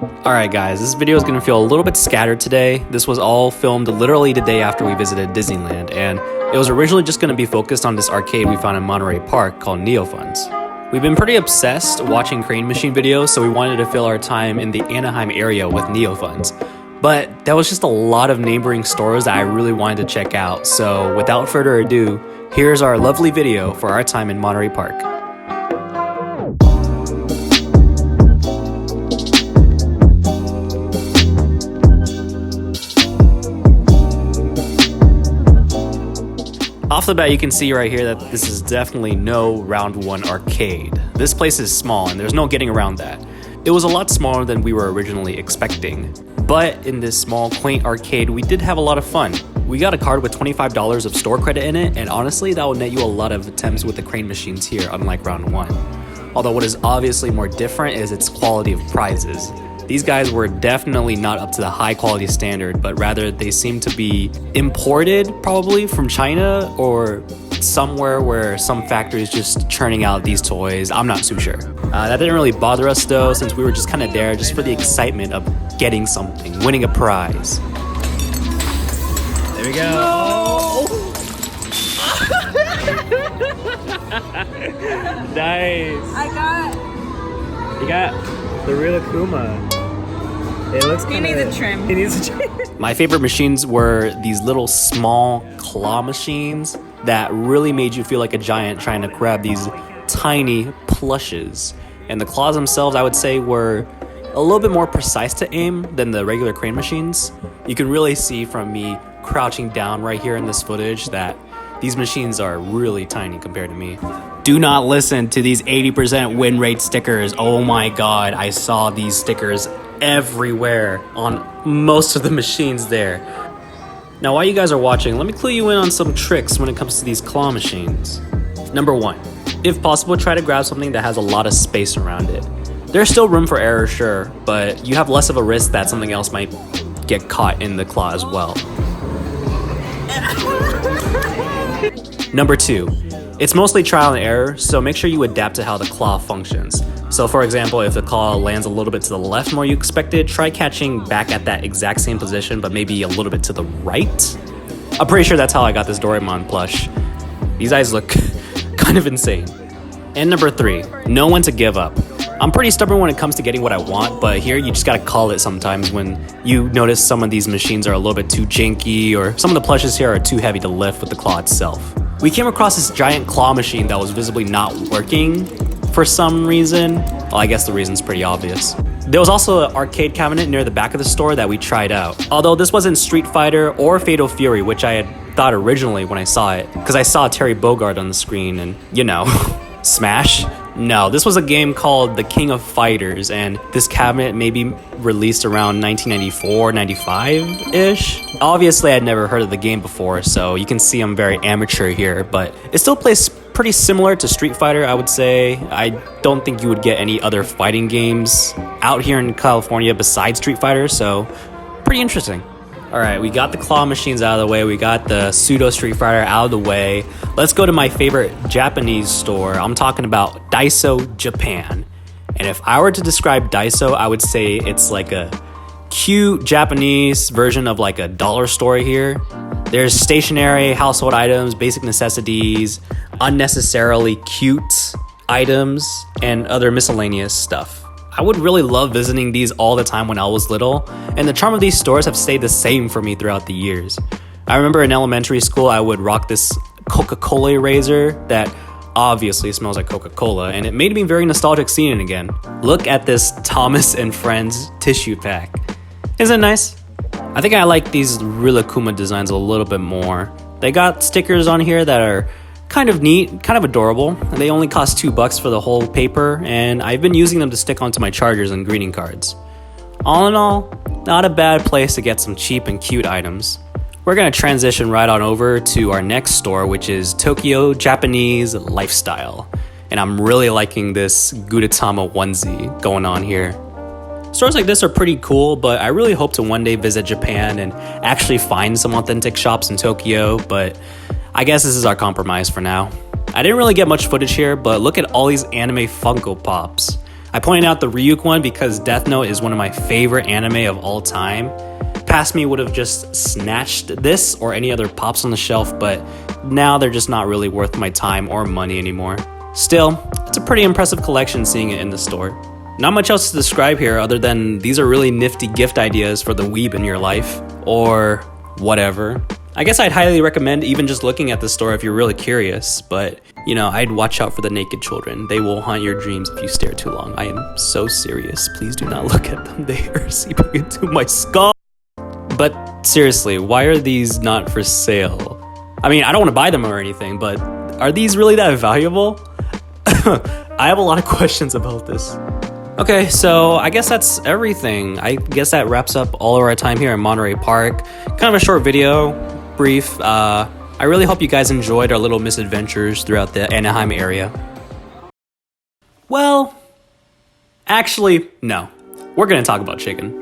Alright guys, this video is going to feel a little bit scattered today. This was all filmed literally the day after we visited Disneyland, and it was originally just going to be focused on this arcade we found in Monterey Park called NeoFuns. We've been pretty obsessed watching crane machine videos, so we wanted to fill our time in the Anaheim area with NeoFuns. But there was just a lot of neighboring stores that I really wanted to check out, so without further ado, here's our lovely video for our time in Monterey Park. Off the bat, you can see right here that this is definitely no round one arcade. This place is small and there's no getting around that. It was a lot smaller than we were originally expecting. But in this small, quaint arcade, we did have a lot of fun. We got a card with $25 of store credit in it, and honestly, that will net you a lot of attempts with the crane machines here, unlike round one. Although what is obviously more different is its quality of prizes. These guys were definitely not up to the high quality standard, but rather they seem to be imported probably from China or somewhere where some factory is just churning out these toys. I'm not too sure. That didn't really bother us though, since we were just kind of there just for the excitement of getting something, winning a prize. There we go. No! Nice. You got the real Akuma. It looks He needs a trim. He needs a trim. My favorite machines were these little small claw machines that really made you feel like a giant trying to grab these tiny plushes. And the claws themselves, I would say, were a little bit more precise to aim than the regular crane machines. You can really see from me crouching down right here in this footage that these machines are really tiny compared to me. Do not listen to these 80% win rate stickers. Oh my god, I saw these stickers everywhere on most of the machines there. Now while you guys are watching, let me clue you in on some tricks when it comes to these claw machines. Number one, if possible, try to grab something that has a lot of space around it. There's still room for error, sure, but you have less of a risk that something else might get caught in the claw as well. Number two, it's mostly trial and error, so make sure you adapt to how the claw functions. So for example, if the claw lands a little bit to the left from where you expected, try catching back at that exact same position, but maybe a little bit to the right. I'm pretty sure that's how I got this Doraemon plush. These eyes look kind of insane. And number three, know when to give up. I'm pretty stubborn when it comes to getting what I want, but here you just gotta call it sometimes when you notice some of these machines are a little bit too janky, or some of the plushes here are too heavy to lift with the claw itself. We came across this giant claw machine that was visibly not working for some reason. Well, I guess the reason's pretty obvious. There was also an arcade cabinet near the back of the store that we tried out. Although this wasn't Street Fighter or Fatal Fury, which I had thought originally when I saw it, because I saw Terry Bogard on the screen and, you know, Smash? No, this was a game called The King of Fighters, and this cabinet may be released around 1994, 95-ish. Obviously, I'd never heard of the game before, so you can see I'm very amateur here, but it still plays pretty similar to Street Fighter, I would say. I don't think you would get any other fighting games out here in California besides Street Fighter, so pretty interesting. Alright, we got the claw machines out of the way, we got the pseudo Street Fighter out of the way. Let's go to my favorite Japanese store. I'm talking about Daiso Japan. And if I were to describe Daiso, I would say it's like a cute Japanese version of like a dollar store here. There's stationery, household items, basic necessities, unnecessarily cute items, and other miscellaneous stuff. I would really love visiting these all the time when I was little, and the charm of these stores have stayed the same for me throughout the years. I remember in elementary school I would rock this Coca-Cola eraser that obviously smells like Coca-Cola, and it made me very nostalgic seeing it again. Look at this Thomas and Friends tissue pack. Isn't it nice? I think I like these real Akuma designs a little bit more. They got stickers on here that are kind of neat, kind of adorable. They only cost $2 for the whole paper, and I've been using them to stick onto my chargers and greeting cards. All in all, not a bad place to get some cheap and cute items. We're gonna transition right on over to our next store, which is Tokyo Japanese Lifestyle. And I'm really liking this Gudetama onesie going on here. Stores like this are pretty cool, but I really hope to one day visit Japan and actually find some authentic shops in Tokyo, but I guess this is our compromise for now. I didn't really get much footage here, but look at all these anime Funko Pops. I pointed out the Ryuk one because Death Note is one of my favorite anime of all time. Past me would have just snatched this or any other pops on the shelf, but now they're just not really worth my time or money anymore. Still, it's a pretty impressive collection seeing it in the store. Not much else to describe here other than these are really nifty gift ideas for the weeb in your life, or whatever. I guess I'd highly recommend even just looking at the store if you're really curious, but you know, I'd watch out for the naked children. They will haunt your dreams if you stare too long. I am so serious. Please do not look at them. They are seeping into my skull. But seriously, why are these not for sale? I mean, I don't want to buy them or anything, but are these really that valuable? I have a lot of questions about this. Okay, so I guess that's everything. I guess that wraps up all of our time here in Monterey Park. Kind of a short video, brief. I really hope you guys enjoyed our little misadventures throughout the Anaheim area. Well, actually, no. We're gonna talk about chicken.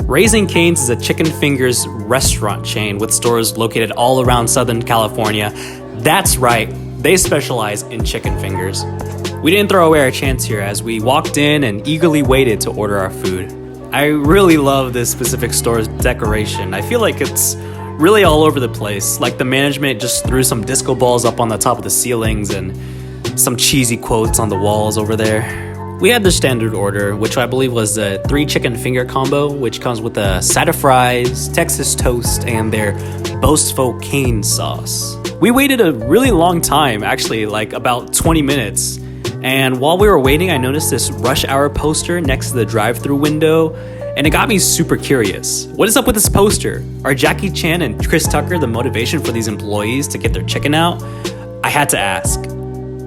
Raising Cane's is a chicken fingers restaurant chain with stores located all around Southern California. That's right, they specialize in chicken fingers. We didn't throw away our chance here as we walked in and eagerly waited to order our food. I really love this specific store's decoration. I feel like it's really all over the place. Like the management just threw some disco balls up on the top of the ceilings and some cheesy quotes on the walls over there. We had the standard order, which I believe was the 3 chicken finger combo, which comes with a side of fries, Texas toast, and their boastful cane sauce. We waited a really long time, actually, like about 20 minutes. And while we were waiting, I noticed this rush hour poster next to the drive-thru window, and it got me super curious. What is up with this poster? Are Jackie Chan and Chris Tucker the motivation for these employees to get their chicken out? I had to ask.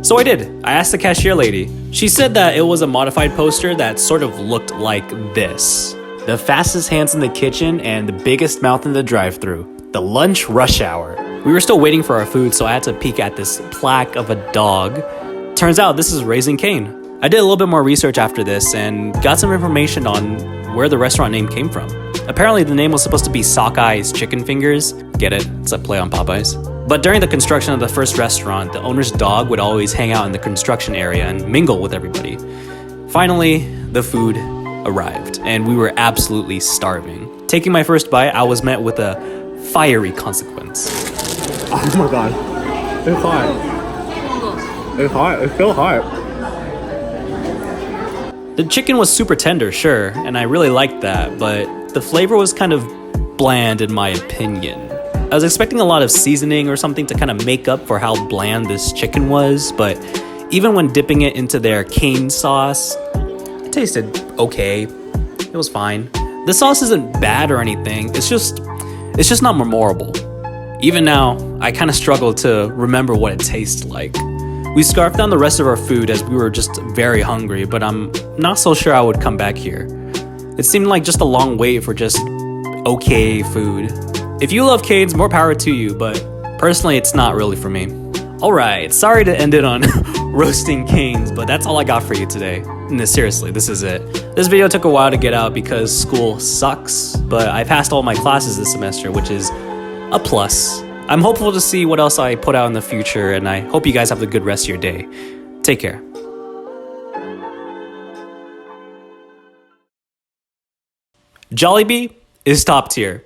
So I did. I asked the cashier lady. She said that it was a modified poster that sort of looked like this. The fastest hands in the kitchen and the biggest mouth in the drive-thru. The lunch rush hour. We were still waiting for our food, so I had to peek at this plaque of a dog. Turns out this is Raising Cane. I did a little bit more research after this and got some information on where the restaurant name came from. Apparently the name was supposed to be Sockeyes Chicken Fingers. Get it? It's a play on Popeyes. But during the construction of the first restaurant, the owner's dog would always hang out in the construction area and mingle with everybody. Finally, the food arrived, and we were absolutely starving. Taking my first bite, I was met with a fiery consequence. Oh my god. It's hot. It's hot. It's so hot. The chicken was super tender, sure, and I really liked that, but the flavor was kind of bland in my opinion. I was expecting a lot of seasoning or something to kind of make up for how bland this chicken was, but even when dipping it into their cane sauce, it tasted okay. It was fine. The sauce isn't bad or anything, it's just not memorable. Even now, I kind of struggle to remember what it tastes like. We scarfed down the rest of our food as we were just very hungry, but I'm not so sure I would come back here. It seemed like just a long wait for just okay food. If you love Cane's, more power to you, but personally, it's not really for me. Alright, sorry to end it on roasting Cane's, but that's all I got for you today. No, seriously, this is it. This video took a while to get out because school sucks, but I passed all my classes this semester, which is a plus. I'm hopeful to see what else I put out in the future, and I hope you guys have a good rest of your day. Take care. Jollibee is top tier.